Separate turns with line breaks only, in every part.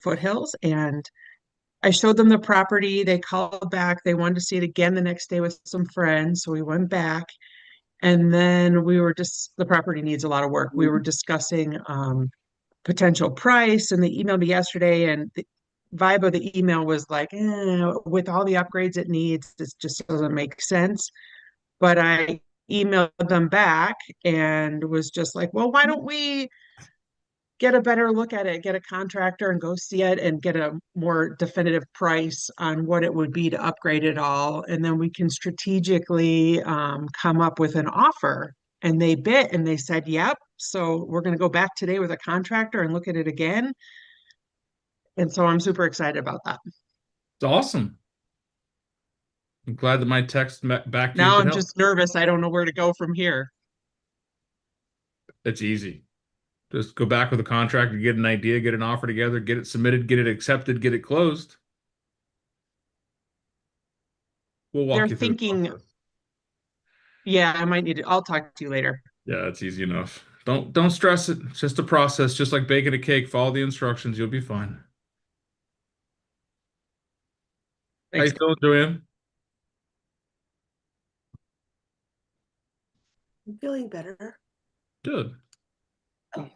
Foothills, and I showed them the property. They called back. They wanted to see it again the next day with some friends. So we went back. And then we were just, the property needs a lot of work. We were discussing potential price, and they emailed me yesterday, and the vibe of the email was like, with all the upgrades it needs, this just doesn't make sense. But I emailed them back and was just like, well, why don't we get a better look at it, get a contractor and go see it and get a more definitive price on what it would be to upgrade it all. And then we can strategically come up with an offer. And they bit and they said, yep. So we're going to go back today with a contractor and look at it again. And so I'm super excited about that.
It's awesome. I'm glad that my text back to you
Now
could
I'm
help.
just nervous. I don't know where to go from here.
It's easy. Just go back with a contract, get an idea, get an offer together, get it submitted, get it accepted, get it closed. We'll
They're
walk you through the
thinking,
process.
yeah, I might need to, I'll talk to you later.
Yeah, it's easy enough. Don't stress it. It's just a process, just like baking a cake. Follow the instructions, you'll be fine. How you
Thanks.
feeling, Joanne?
I'm feeling better.
Good.
Oh,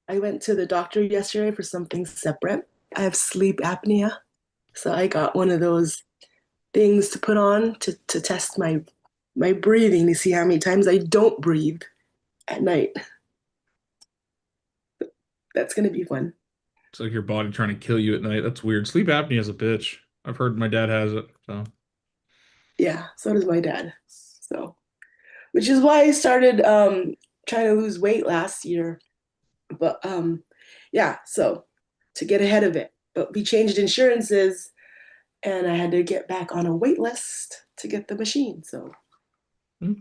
I went to the doctor yesterday for something separate. I have sleep apnea. So I got one of those things to put on to test my breathing to see how many times I don't breathe at night. That's gonna be fun.
It's like your body trying to kill you at night. That's weird. Sleep apnea is a bitch. I've heard my dad has it. So
Yeah, so does my dad. So, which is why I started trying to lose weight last year. But yeah, so to get ahead of it. But we changed insurances and I had to get back on a wait list to get the machine. So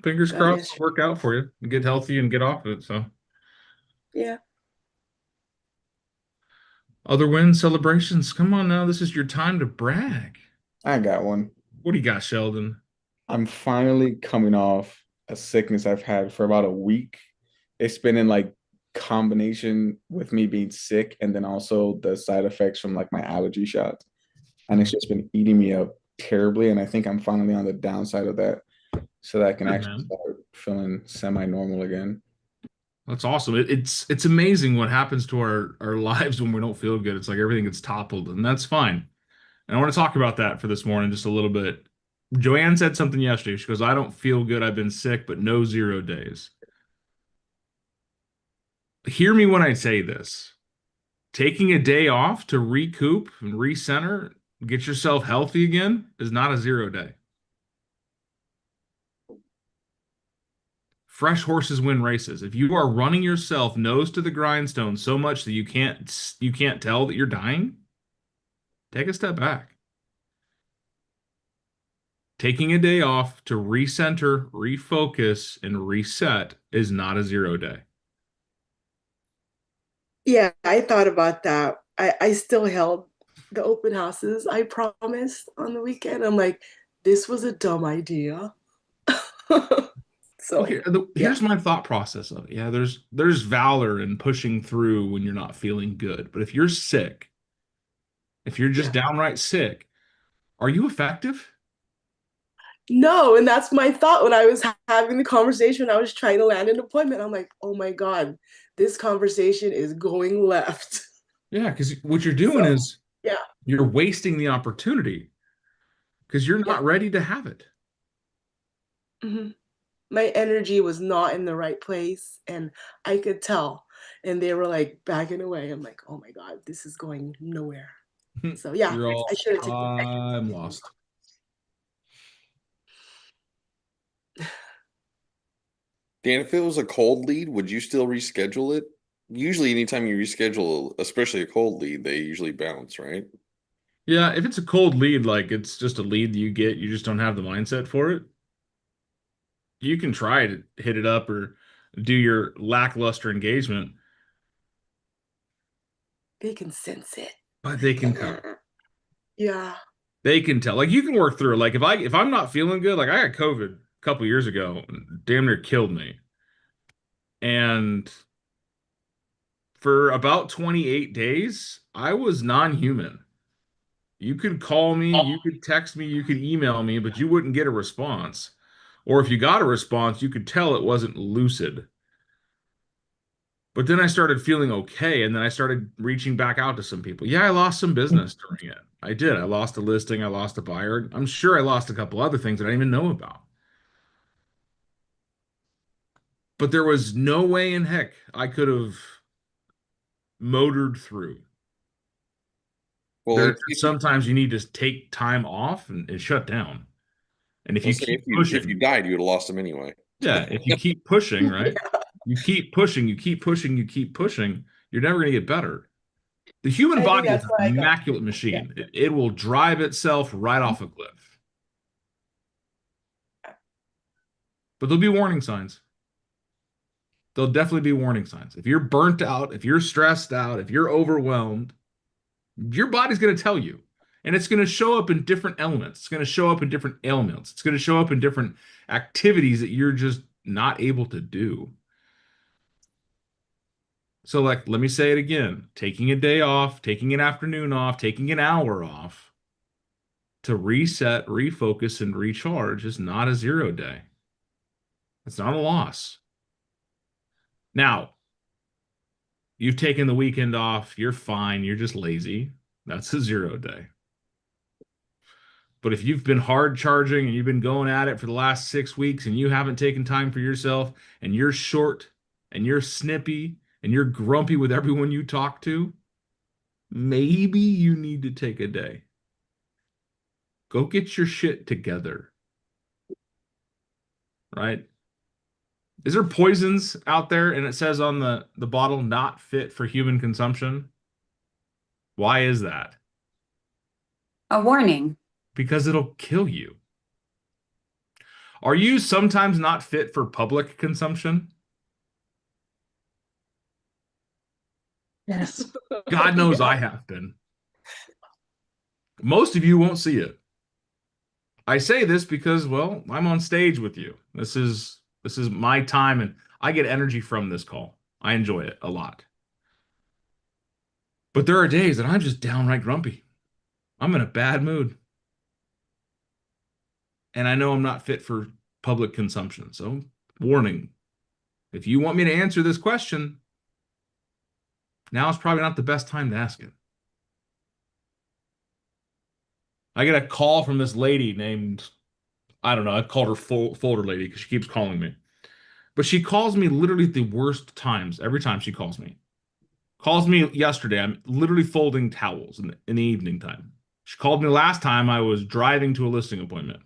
fingers
got it
crossed it'll
yesterday.
work out for you. Get healthy and get off of it. So
Yeah.
other wins, celebrations. Come on now. This is your time to brag.
I got one.
What do you got, Sheldon?
I'm finally coming off a sickness I've had for about a week. It's been in like combination with me being sick and then also the side effects from like my allergy shots. And it's just been eating me up terribly. And I think I'm finally on the downside of that so that I can
Good,
actually
man.
start feeling semi-normal again.
That's awesome. It's amazing what happens to our lives when we don't feel good. It's like everything gets toppled, and that's fine. And I want to talk about that for this morning just a little bit. Joanne said something yesterday. She goes, I don't feel good. I've been sick, but no 0 days. Hear me when I say this. Taking a day off to recoup and recenter, get yourself healthy again is not a 0 day. Fresh horses win races. If you are running yourself nose to the grindstone so much that you can't tell that you're dying, take a step back. Taking a day off to recenter, refocus, and reset is not a 0 day.
Yeah, I thought about that. I still held the open houses I promised on the weekend. I'm like, this was a dumb idea.
Well,
So yeah.
here's my thought process of it. Yeah, there's valor in pushing through when you're not feeling good. But if you're sick, if you're just
Yeah.
downright sick, are you effective?
No, and that's my thought when I was having the conversation. I was trying to land an appointment. I'm like, oh my God, this conversation is going left.
Yeah, because what you're doing
So
is
yeah,
you're wasting the opportunity because you're
yeah.
not ready to have it.
Mhm. My energy was not in the right place, and I could tell. And they were like backing away. I'm like, oh my God, this is going nowhere. So yeah,
You're
I
all,
should have taken.
I'm lost.
Dan, if it was a cold lead, would you still reschedule it? Usually, anytime you reschedule, especially a cold lead, they usually bounce, right?
Yeah, if it's a cold lead, like it's just a lead that you get, you just don't have the mindset for it. You can try to hit it up or do your lackluster engagement,
They can sense it.
but they can tell.
Yeah.
They can tell. Like you can work through it. Like if I'm not feeling good, like I got COVID a couple years ago, damn near killed me. And For about 28 days, I was non-human. You could call me, you could text me, you could email me, but you wouldn't get a response. Or if you got a response, you could tell it wasn't lucid. But then I started feeling okay, and then I started reaching back out to some people. Yeah, I lost some business during it. I did. I lost a listing, I lost a buyer. I'm sure I lost a couple other things that I didn't even know about. But there was no way in heck I could have motored through.
Well,
There,
if you,
sometimes you need to take time off and shut down. And if you
let's say
keep
if you
pushing,
died, you would have lost them anyway.
yeah, if you keep pushing, right? You keep pushing, you keep pushing, you keep pushing, you're never going to get better. The human
I think
body is
that's
an
why I got.
immaculate
Yeah.
machine. It will drive itself right off a cliff. But there'll be warning signs. There'll definitely be warning signs. If you're burnt out, if you're stressed out, if you're overwhelmed, your body's going to tell you. And it's going to show up in different elements. It's going to show up in different ailments. It's going to show up in different activities that you're just not able to do. So, like, let me say it again, taking a day off, taking an afternoon off, taking an hour off to reset, refocus, and recharge is not a 0 day. It's not a loss. Now, you've taken the weekend off, you're fine, you're just lazy. That's a 0 day. But if you've been hard charging and you've been going at it for the last 6 weeks and you haven't taken time for yourself and you're short and you're snippy and you're grumpy with everyone you talk to, maybe you need to take a day. Go get your shit together. Right? Is there poisons out there and it says on the bottle not fit for human consumption? Why is that?
A warning.
Because it'll kill you. Are you sometimes not fit for public consumption?
Yes.
God knows I have been. Most of you won't see it. I say this because, well, I'm on stage with you. This is my time and I get energy from this call. I enjoy it a lot. But there are days that I'm just downright grumpy. I'm in a bad mood. And I know I'm not fit for public consumption. So, warning. If you want me to answer this question, now is probably not the best time to ask it. I get a call from this lady named, I don't know, I called her folder lady because she keeps calling me. But she calls me literally at the worst times every time she calls me. Calls me yesterday. I'm literally folding towels in the evening time. She called me last time I was driving to a listing appointment.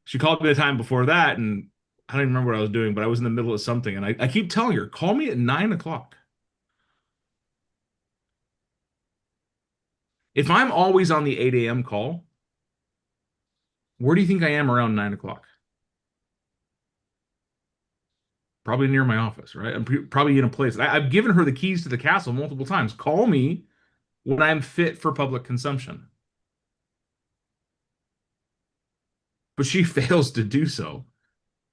She called me the time before that, and I don't even remember what I was doing, but I was in the middle of something. And I keep telling her, call me at 9 o'clock. If I'm always on the 8 a.m. call, where do you think I am around 9 o'clock? Probably near my office, right? I'm probably in a place. I've given her the keys to the castle multiple times. Call me when I'm fit for public consumption. But she fails to do so.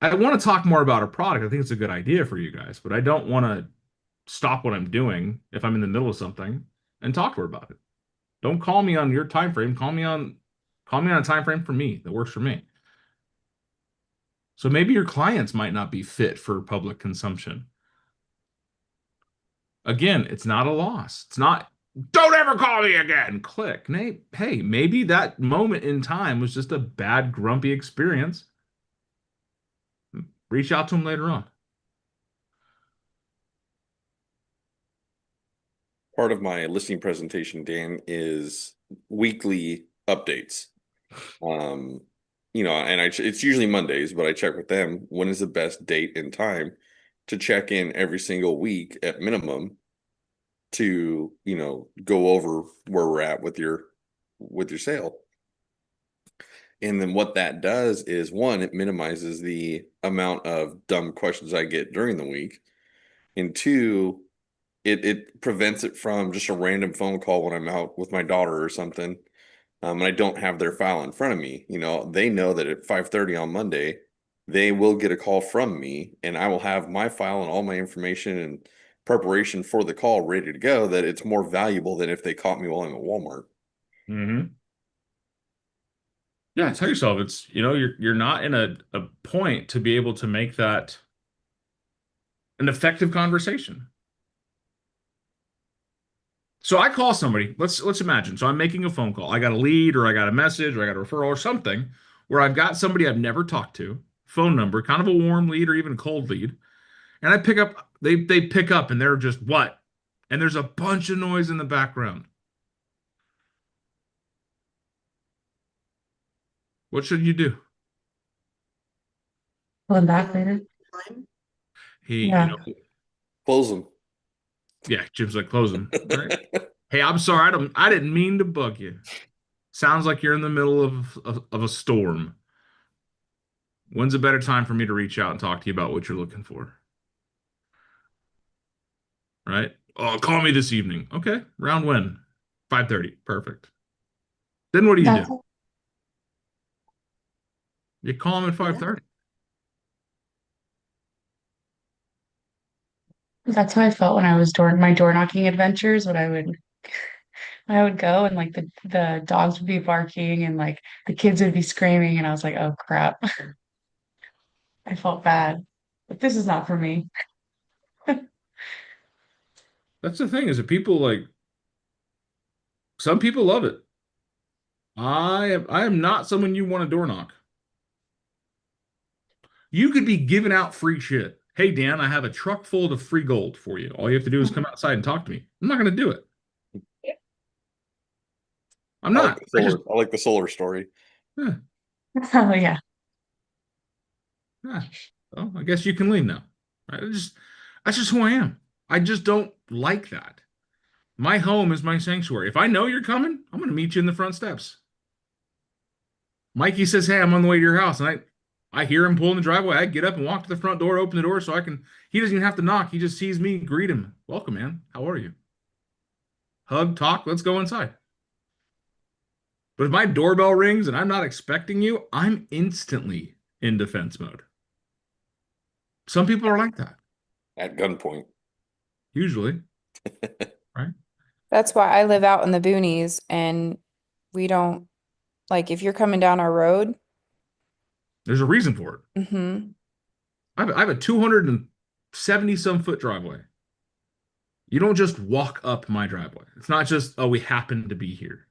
I want to talk more about her product. I think it's a good idea for you guys, but I don't want to stop what I'm doing if I'm in the middle of something and talk to her about it. Don't call me on your time frame. Call me on a time frame for me that works for me. So maybe your clients might not be fit for public consumption. Again, it's not a loss. It's not, don't ever call me again. Click. Hey, maybe that moment in time was just a bad, grumpy experience. Reach out to them later on.
Part of my listing presentation, Dan, is weekly updates. And it's usually Mondays, but I check with them when is the best date and time to check in every single week at minimum to, go over where we're at with your sale. And then what that does is, one, it minimizes the amount of dumb questions I get during the week. And two, it prevents it from just a random phone call when I'm out with my daughter or something. And I don't have their file in front of me. They know that at 5:30 on Monday, they will get a call from me and I will have my file and all my information and preparation for the call ready to go that it's more valuable than if they caught me while I'm at Walmart.
Mm-hmm. Yeah, tell yourself it's, you're not in a point to be able to make that an effective conversation. So I call somebody, let's imagine. So I'm making a phone call. I got a lead or I got a message or I got a referral or something where I've got somebody I've never talked to, phone number, kind of a warm lead or even a cold lead. And I pick up, they pick up and they're just what? And there's a bunch of noise in the background. What should you do?
Pull them back later.
He,
Yeah.
Close them.
Yeah, Jim's like, close them. Right? Hey, I'm sorry, I didn't mean to bug you. Sounds like you're in the middle of a storm. When's a better time for me to reach out and talk to you about what you're looking for? Right? Oh, call me this evening. Okay. Round when? 5:30. Perfect. Then what do you do? You call him at 5:30.
That's how I felt when I was my door knocking adventures. When I would go and like the dogs would be barking and like the kids would be screaming and I was like, oh crap. I felt bad. But this is not for me.
That's the thing, is that people like, some people love it. I am not someone you want to door knock. You could be giving out free shit. Hey Dan, I have a truck full of free gold for you. All you have to do is come outside and talk to me. I'm not going to do it. I'm not.
I like the solar story.
Yeah.
Oh yeah.
Yeah. Well, I guess you can leave now. Right? That's just who I am. I just don't like that. My home is my sanctuary. If I know you're coming, I'm going to meet you in the front steps. Mikey says, "Hey, I'm on the way to your house," and I hear him pull in the driveway. I get up and walk to the front door, open the door so I can. He doesn't even have to knock. He just sees me, greet him. Welcome, man. How are you? Hug, talk. Let's go inside. But if my doorbell rings and I'm not expecting you, I'm instantly in defense mode. Some people are like that.
At gunpoint.
Usually. Right?
That's why I live out in the boonies and we don't, like, if you're coming down our road,
There's a reason for it.
hmm
I have a 270 some foot driveway. You don't just walk up my driveway. It's not just, oh, we happen to be here.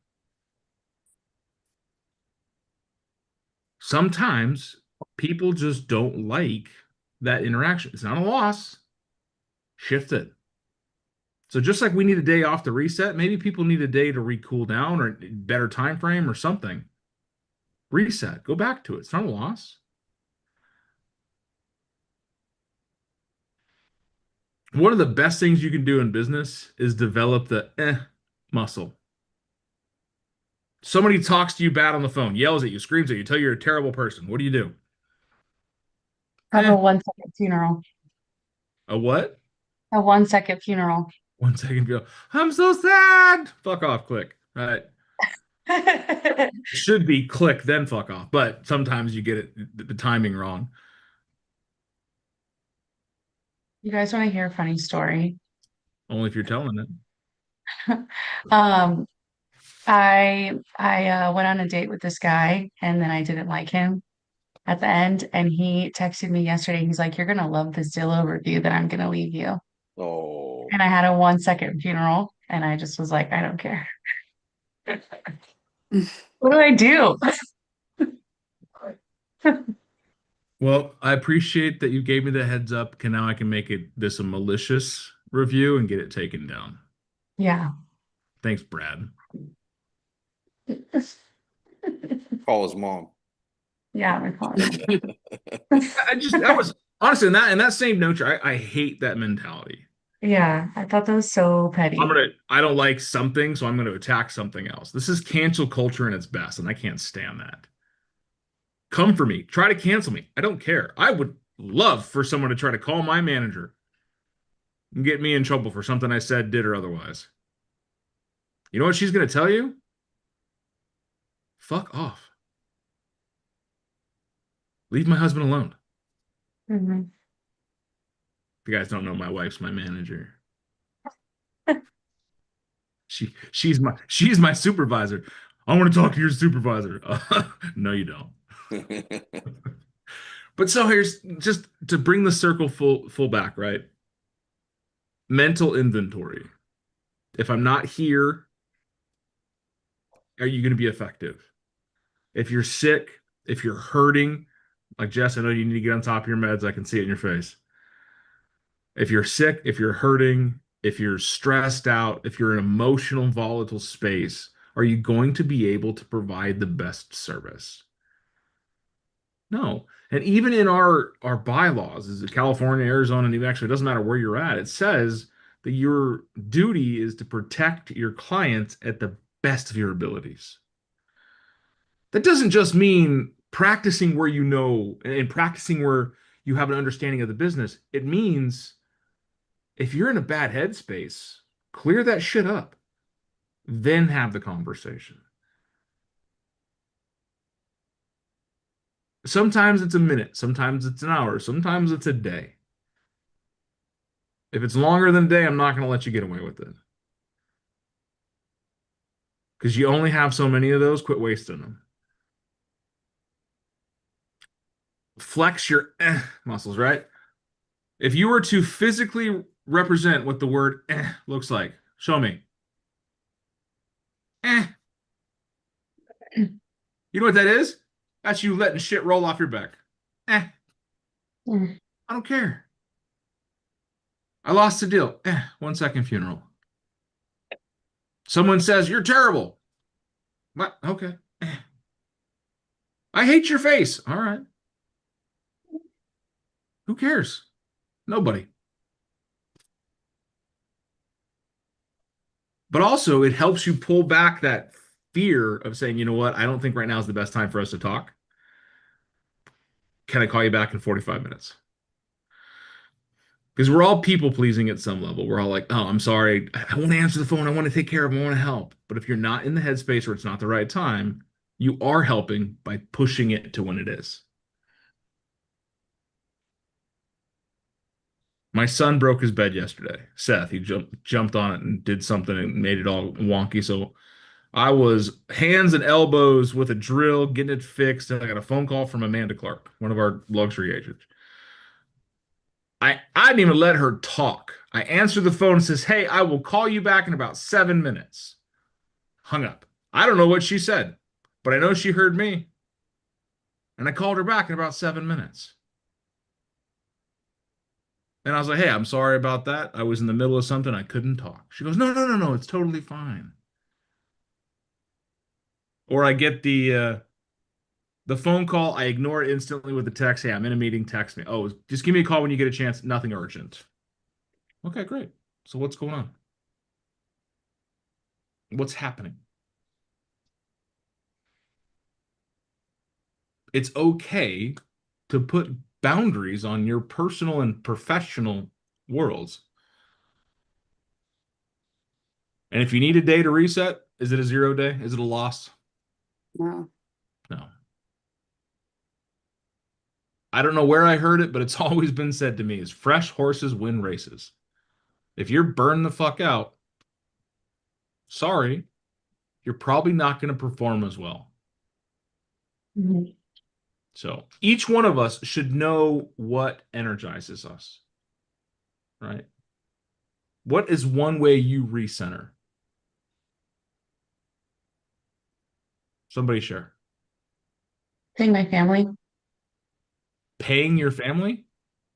Sometimes people just don't like that interaction. It's not a loss. Shift it. So just like we need a day off to reset, maybe people need a day to recool down or a better time frame or something. Reset. Go back to it. It's not a loss. One of the best things you can do in business is develop the muscle. Somebody talks to you bad on the phone, yells at you, screams at you, tell you you're a terrible person. What do?
Have a 1 second funeral.
A what?
A 1 second funeral.
1 second feel. I'm so sad. Fuck off, click. All right. Should be click, then fuck off. But sometimes you get it the timing wrong.
You guys want to hear a funny story?
Only if you're telling it.
Um, I went on a date with this guy and then I didn't like him at the end and he texted me yesterday. He's like, "You're gonna love the Zillow review that I'm gonna leave you."
Oh.
And I had a 1 second funeral and I just was like, I don't care. What do I do?
Well, I appreciate that you gave me the heads up. Now I can make this a malicious review and get it taken down.
Yeah.
Thanks, Brad.
Call his mom.
Yeah, my father.
That was honestly in that same note, I hate that mentality.
Yeah, I thought that was so petty.
I don't like something, so I'm gonna attack something else. This is cancel culture in its best, and I can't stand that. Come for me, try to cancel me. I don't care. I would love for someone to try to call my manager and get me in trouble for something I said, did, or otherwise. You know what she's gonna tell you? Fuck off. Leave my husband alone.
Mhm.
If you guys don't know, my wife's my manager. She's my supervisor. I want to talk to your supervisor. No, you don't. But so here's just to bring the circle full back, right? Mental inventory. If I'm not here, are you going to be effective? If you're sick, if you're hurting, like Jess, I know you need to get on top of your meds. I can see it in your face. If you're sick, if you're hurting, if you're stressed out, if you're in an emotional, volatile space, are you going to be able to provide the best service? No. And even in our bylaws, is it California, Arizona, and even actually it doesn't matter where you're at, it says that your duty is to protect your clients at the best of your abilities. That doesn't just mean practicing where you know and practicing where you have an understanding of the business. It means if you're in a bad headspace, clear that shit up, then have the conversation. Sometimes it's a minute, sometimes it's an hour, sometimes it's a day. If it's longer than a day, I'm not going to let you get away with it. Because you only have so many of those, quit wasting them. Flex your muscles, right? If you were to physically represent what the word looks like, show me. You know what that is? That's you letting shit roll off your back. I don't care. I lost the deal. 1 second funeral. Someone says, you're terrible. What? Okay. I hate your face. All right. Who cares? Nobody. But also, it helps you pull back that fear of saying, you know what? I don't think right now is the best time for us to talk. Can I call you back in 45 minutes? Because we're all people pleasing at some level. We're all like, oh, I'm sorry. I want to answer the phone. I want to take care of them. I want to help. But if you're not in the headspace or it's not the right time, you are helping by pushing it to when it is. My son broke his bed yesterday. Seth, he jumped on it and did something and made it all wonky. So I was hands and elbows with a drill, getting it fixed. And I got a phone call from Amanda Clark, one of our luxury agents. I didn't even let her talk. I answered the phone and says, hey, I will call you back in about 7 minutes. Hung up. I don't know what she said, but I know she heard me. And I called her back in about 7 minutes. And I was like, hey, I'm sorry about that. I was in the middle of something. I couldn't talk. She goes, no. It's totally fine. Or I get the phone call. I ignore it instantly with the text. Hey, I'm in a meeting. Text me. Oh, just give me a call when you get a chance. Nothing urgent. Okay, great. So what's going on? What's happening? It's okay to put boundaries on your personal and professional worlds. And if you need a day to reset, is it a 0 day? Is it a loss?
No.
No. I don't know where I heard it, but it's always been said to me is fresh horses win races. If you're burned the fuck out, sorry, you're probably not going to perform as well. So each one of us should know what energizes us, right? What is one way you recenter? Somebody share.
Seeing my family.
Paying your family?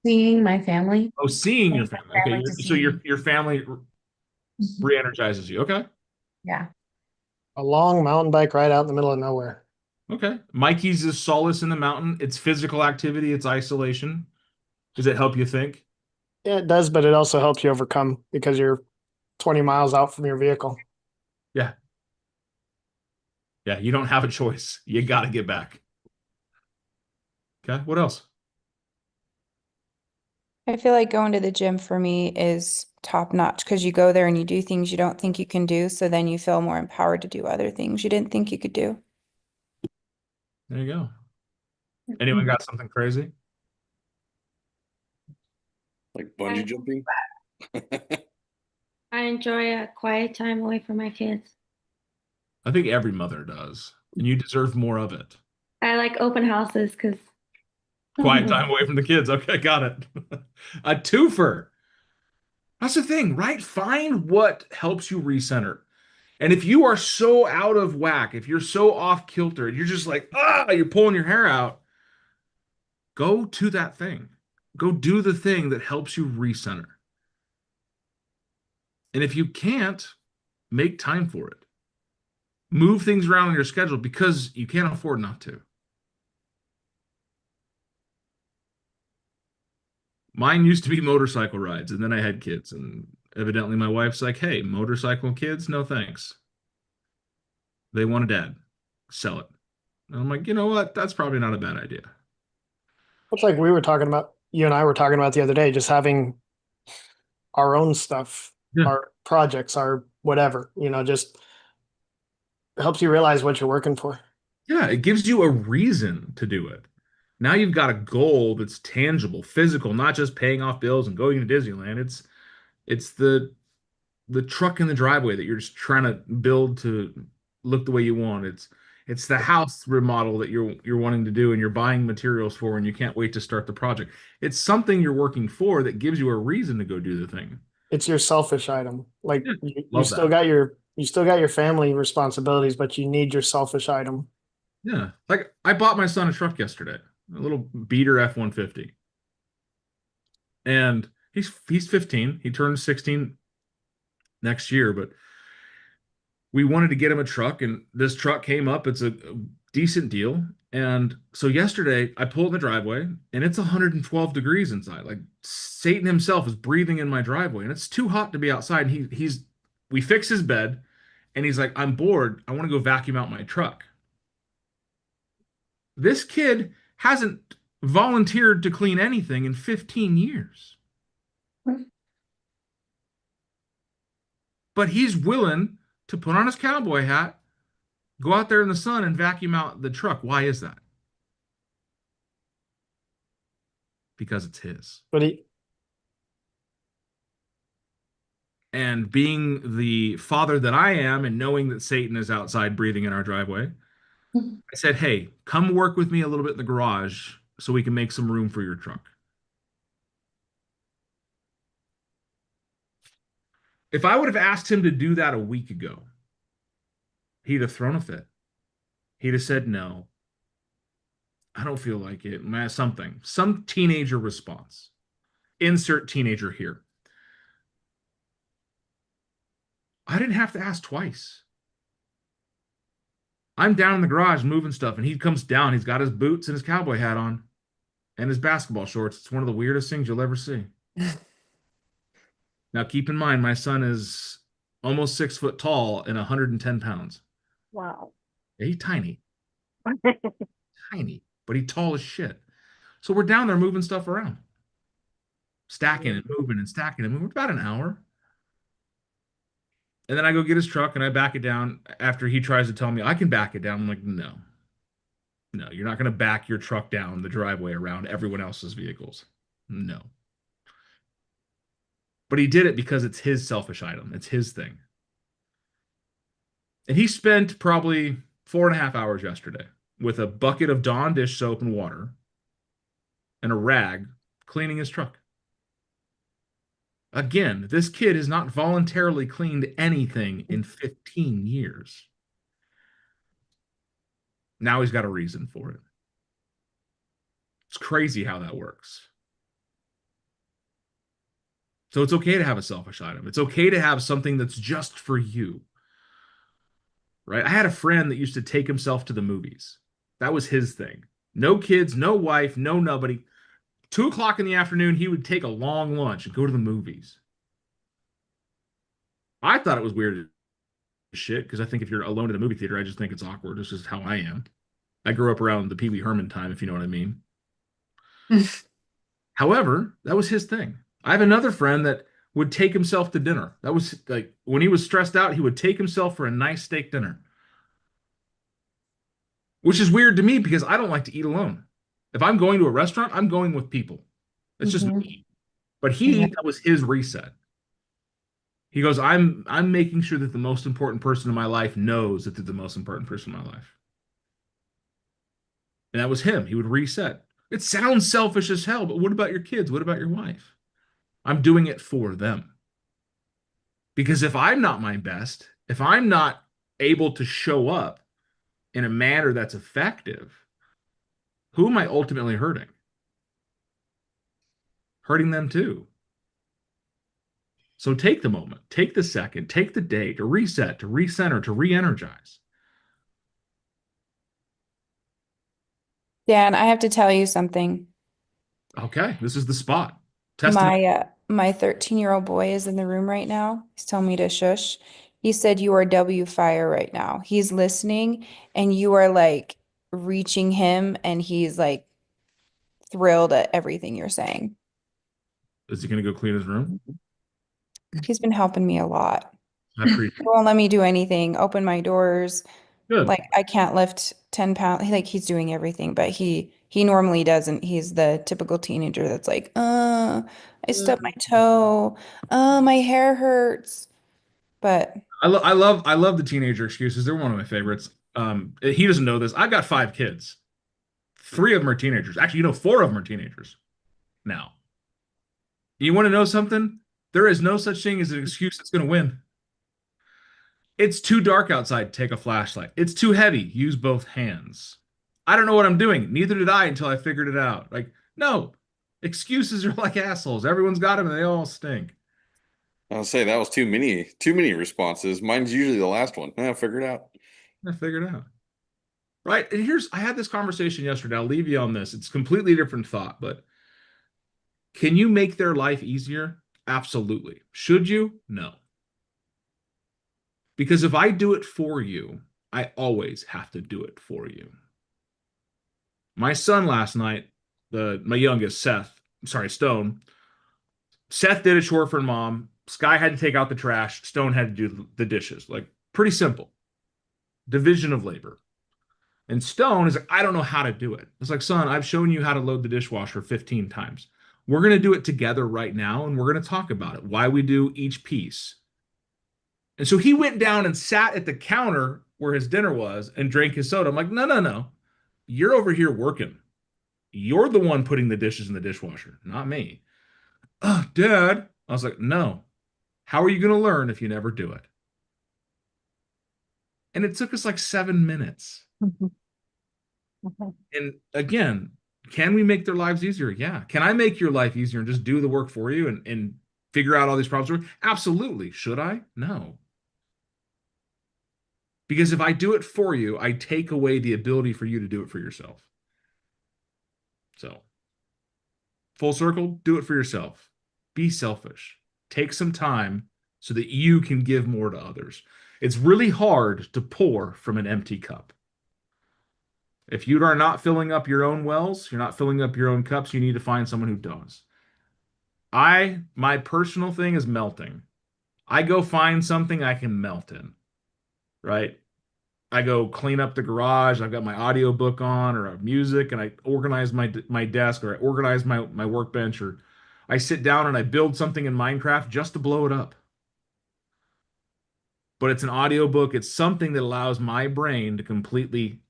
Seeing my family.
Oh, seeing your family. Okay,
Family to
so
see.
your family re-energizes you. Okay.
Yeah.
A long mountain bike ride out in the middle of nowhere.
Okay. Mikey's is solace in the mountain. It's physical activity. It's isolation. Does it help you think?
Yeah, it does, but it also helps you overcome because you're 20 miles out from your vehicle.
Yeah. Yeah, you don't have a choice. You got to get back. Okay, what else?
I feel like going to the gym for me is top notch because you go there and you do things you don't think you can do. So then you feel more empowered to do other things you didn't think you could do.
There you go. Anyone got something crazy?
Like bungee jumping?
I enjoy a quiet time away from my kids.
I think every mother does, and you deserve more of it.
I like open houses because
Quiet time away from the kids. Okay, got it. A twofer. That's the thing, right? Find what helps you recenter. And if you are so out of whack, if you're so off kilter, you're just like, you're pulling your hair out, go to that thing. Go do the thing that helps you recenter. And if you can't, make time for it. Move things around on your schedule because you can't afford not to. Mine used to be motorcycle rides, and then I had kids, and evidently my wife's like, hey, motorcycle kids, no thanks. They want a dad. Sell it. And I'm like, you know what? That's probably not a bad idea.
It's like we were talking about, you and I were talking about the other day, just having our own stuff,
Yeah.
our projects, our whatever, just helps you realize what you're working for.
Yeah, it gives you a reason to do it. Now you've got a goal that's tangible, physical, not just paying off bills and going to Disneyland. It's the truck in the driveway that you're just trying to build to look the way you want. It's the house remodel that you're wanting to do and you're buying materials for and you can't wait to start the project. It's something you're working for that gives you a reason to go do the thing.
It's your selfish item. Like
Yeah,
you
love
still got your family responsibilities, but you need your selfish item.
Yeah. Like I bought my son a truck yesterday, a little beater F-150. And he's 15. He turns 16 next year, but we wanted to get him a truck, and this truck came up. It's a decent deal. And so yesterday I pulled in the driveway and it's 112 degrees inside. Like Satan himself is breathing in my driveway and it's too hot to be outside. And we fixed his bed and he's like, I'm bored. I want to go vacuum out my truck. This kid hasn't volunteered to clean anything in 15 years. But he's willing to put on his cowboy hat, go out there in the sun and vacuum out the truck. Why is that? Because it's his. And being the father that I am and knowing that Satan is outside breathing in our driveway, I said, hey, come work with me a little bit in the garage so we can make some room for your truck. If I would have asked him to do that a week ago, he'd have thrown a fit. He'd have said, no, I don't feel like it. Some teenager response. Insert teenager here. I didn't have to ask twice. I'm down in the garage moving stuff, and he comes down. He's got his boots and his cowboy hat on and his basketball shorts. It's one of the weirdest things you'll ever see. Now, keep in mind, my son is almost 6 foot tall and 110 pounds.
wow.
Yeah, he's tiny. Tiny, but he's tall as shit. So we're down there moving stuff around. Stacking and moving and stacking and moving. About an hour. And then I go get his truck and I back it down after he tries to tell me I can back it down. I'm like, no, you're not going to back your truck down the driveway around everyone else's vehicles. No. But he did it because it's his selfish item. It's his thing. And he spent probably 4.5 hours yesterday with a bucket of Dawn dish soap and water and a rag cleaning his truck. Again, this kid has not voluntarily cleaned anything in 15 years. Now he's got a reason for it. It's crazy how that works. So it's okay to have a selfish item. It's okay to have something that's just for you. Right? I had a friend that used to take himself to the movies. That was his thing. No kids, no wife, no nobody. 2 o'clock in the afternoon, he would take a long lunch and go to the movies. I thought it was weird as shit because I think if you're alone at a movie theater, I just think it's awkward. It's just how I am. I grew up around the Pee Wee Herman time, if you know what I mean. However, that was his thing. I have another friend that would take himself to dinner. That was like when he was stressed out, he would take himself for a nice steak dinner. Which is weird to me because I don't like to eat alone. If I'm going to a restaurant, I'm going with people. It's just me. But that was his reset. He goes, I'm making sure that the most important person in my life knows that they're the most important person in my life. And that was him. He would reset. It sounds selfish as hell, but what about your kids? What about your wife? I'm doing it for them. Because if I'm not my best, if I'm not able to show up in a manner that's effective, who am I ultimately hurting? Hurting them too. So take the moment, take the second, take the day to reset, to recenter, to re-energize.
Dan, I have to tell you something.
Okay, this is the spot. Testament.
My 13-year-old boy is in the room right now. He's telling me to shush. He said you are W fire right now. He's listening and you are like reaching him and he's like thrilled at everything you're saying.
Is he going to go clean his room?
He's been helping me a lot.
I appreciate
He won't let me do anything, open my doors.
Good.
Like I can't lift 10 pounds. Like he's doing everything, but he normally doesn't. He's the typical teenager that's like, I stubbed my toe. My hair hurts. But
I love the teenager excuses. They're one of my favorites. He doesn't know this. I've got 5 kids. 3 of them are teenagers. Actually, 4 of them are teenagers now. You want to know something? There is no such thing as an excuse that's going to win. It's too dark outside. Take a flashlight. It's too heavy. Use both hands. I don't know what I'm doing. Neither did I until I figured it out. Like, no, excuses are like assholes. Everyone's got them and they all stink.
I'll say that was too many responses. Mine's usually the last one. I figured it out.
I figured it out. Right. And I had this conversation yesterday. I'll leave you on this. It's completely different thought, but can you make their life easier? Absolutely. Should you? No. Because if I do it for you, I always have to do it for you. My son last night, my youngest, Stone. Seth did a chore for mom. Sky had to take out the trash. Stone had to do the dishes. Like, pretty simple. Division of labor. And Stone is like, I don't know how to do it. It's like, son, I've shown you how to load the dishwasher 15 times. We're going to do it together right now, and we're going to talk about it, why we do each piece. And so he went down and sat at the counter where his dinner was and drank his soda. I'm like, no. You're over here working. You're the one putting the dishes in the dishwasher, not me. Oh, Dad. I was like, no. How are you going to learn if you never do it? And it took us like 7 minutes. And again, can we make their lives easier? Yeah. Can I make your life easier and just do the work for you and figure out all these problems? Absolutely. Should I? No. Because if I do it for you, I take away the ability for you to do it for yourself. So, full circle, do it for yourself. Be selfish. Take some time so that you can give more to others. It's really hard to pour from an empty cup. If you are not filling up your own wells, you're not filling up your own cups, you need to find someone who does. My personal thing is melting. I go find something I can melt in, right? I go clean up the garage. I've got my audiobook on or music, and I organize my desk, or I organize my workbench, or I sit down and I build something in Minecraft just to blow it up. But it's an audiobook. It's something that allows my brain to completely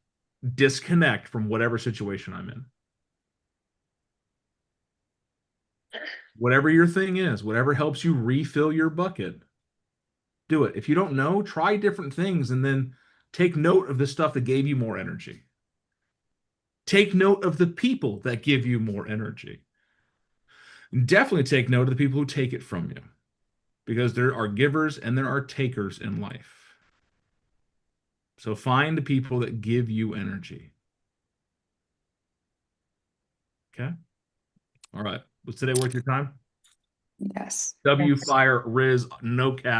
disconnect from whatever situation I'm in. Whatever your thing is, whatever helps you refill your bucket, do it. If you don't know, try different things and then take note of the stuff that gave you more energy. Take note of the people that give you more energy. Definitely take note of the people who take it from you, because there are givers and there are takers in life. So find the people that give you energy. Okay? All right. Was today worth your time?
yes.
W Fire Riz, no cap.